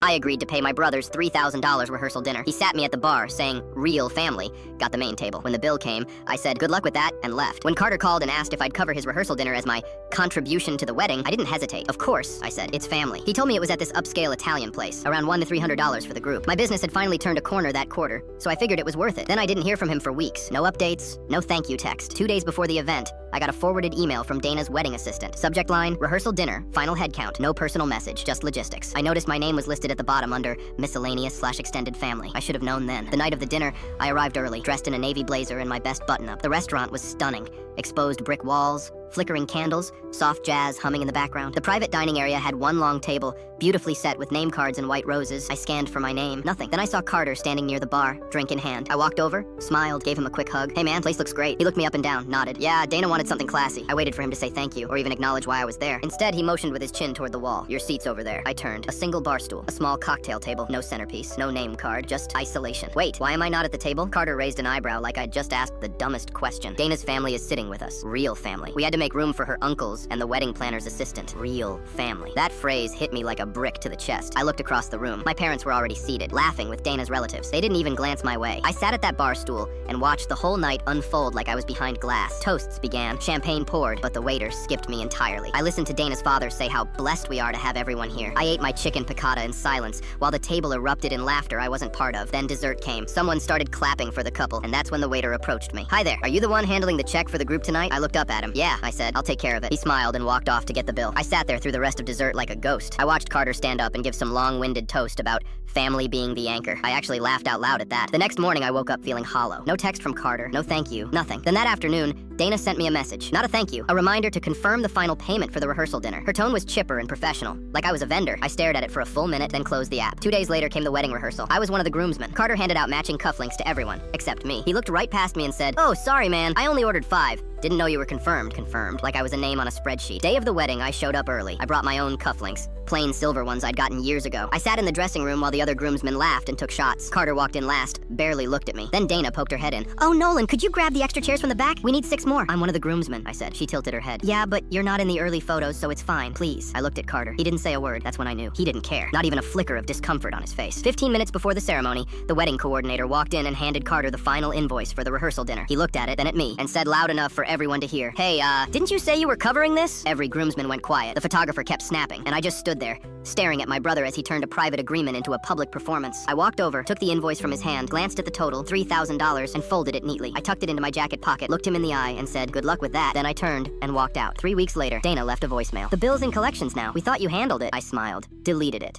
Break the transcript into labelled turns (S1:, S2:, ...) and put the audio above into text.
S1: I agreed to pay my brother's $3,000 rehearsal dinner. He sat me at the bar, saying, "Real family." Got the main table. When the bill came, I said, "Good luck with that," and left. When Carter called and asked if I'd cover his rehearsal dinner as my contribution to the wedding, I didn't hesitate. "Of course," I said. "It's family." He told me it was at this upscale Italian place, around $100 to $300 for the group. My business had finally turned a corner that quarter, so I figured it was worth it. Then I didn't hear from him for weeks. No updates, no thank you text. 2 days before the event, I got a forwarded email from Dana's wedding assistant. Subject line, rehearsal dinner, final head count, no personal message, just logistics. I noticed my name was listed at the bottom under miscellaneous/extended family. I should have known then. The night of the dinner, I arrived early, dressed in a navy blazer and my best button-up. The restaurant was stunning. Exposed brick walls, flickering candles, soft jazz humming in the background. The private dining area had one long table, beautifully set with name cards and white roses. I scanned for my name. Nothing. Then I saw Carter standing near the bar, drink in hand. I walked over, smiled, gave him a quick hug. "Hey man, place looks great." He looked me up and down, nodded. "Yeah, Dana wanted something classy." I waited for him to say thank you, or even acknowledge why I was there. Instead, he motioned with his chin toward the wall. "Your seat's over there." I turned. A single bar stool, a small cocktail table, no centerpiece, no name card, just isolation. "Wait, why am I not at the table?" Carter raised an eyebrow like I'd just asked the dumbest question. "Dana's family is sitting with us. Real family. We had to make room for her uncles and the wedding planner's assistant. Real family." That phrase hit me like a brick to the chest. I looked across the room. My parents were already seated, laughing with Dana's relatives. They didn't even glance my way. I sat at that bar stool and watched the whole night unfold like I was behind glass. Toasts began, champagne poured, but the waiter skipped me entirely. I listened to Dana's father say how blessed we are to have everyone here. I ate my chicken piccata in silence, while the table erupted in laughter I wasn't part of. Then dessert came. Someone started clapping for the couple, and that's when the waiter approached me. "Hi there, are you the one handling the check for the group tonight?" I looked up at him. "Yeah," I said, "I'll take care of it." He smiled and walked off to get the bill. I sat there through the rest of dessert like a ghost. I watched Carter stand up and give some long-winded toast about family being the anchor. I actually laughed out loud at that. The next morning, I woke up feeling hollow. No text from Carter, no thank you, nothing. Then that afternoon, Dana sent me a message. Not a thank you, a reminder to confirm the final payment for the rehearsal dinner. Her tone was chipper and professional, like I was a vendor. I stared at it for a full minute, then closed the app. 2 days later came the wedding rehearsal. I was one of the groomsmen. Carter handed out matching cufflinks to everyone, except me. He looked right past me and said, "Oh, sorry man, I only ordered 5. Didn't know you were confirmed," like I was a name on a spreadsheet. Day of the wedding, I showed up early. I brought my own cufflinks, plain silver ones I'd gotten years ago. I sat in the dressing room while the other groomsmen laughed and took shots. Carter walked in last, barely looked at me. Then Dana poked her head in. "Oh, Nolan, could you grab the extra chairs from the back? We need 6 more. "I'm one of the groomsmen," I said. She tilted her head. "Yeah, but you're not in the early photos, so it's fine, please." I looked at Carter. He didn't say a word. That's when I knew. He didn't care. Not even a flicker of discomfort on his face. 15 minutes before the ceremony, the wedding coordinator walked in and handed Carter the final invoice for the rehearsal dinner. He looked at it, then at me, and said loud enough for everyone to hear, "Hey, didn't you say you were covering this?" Every groomsman went quiet. The photographer kept snapping, and I just stood there, staring at my brother as he turned a private agreement into a public performance. I walked over, took the invoice from his hand, glanced at the total, $3,000, and folded it neatly. I tucked it into my jacket pocket, looked him in the eye, and said, "Good luck with that." Then I turned and walked out. 3 weeks later, Dana left a voicemail. "The bill's in collections now. We thought you handled it." I smiled, deleted it.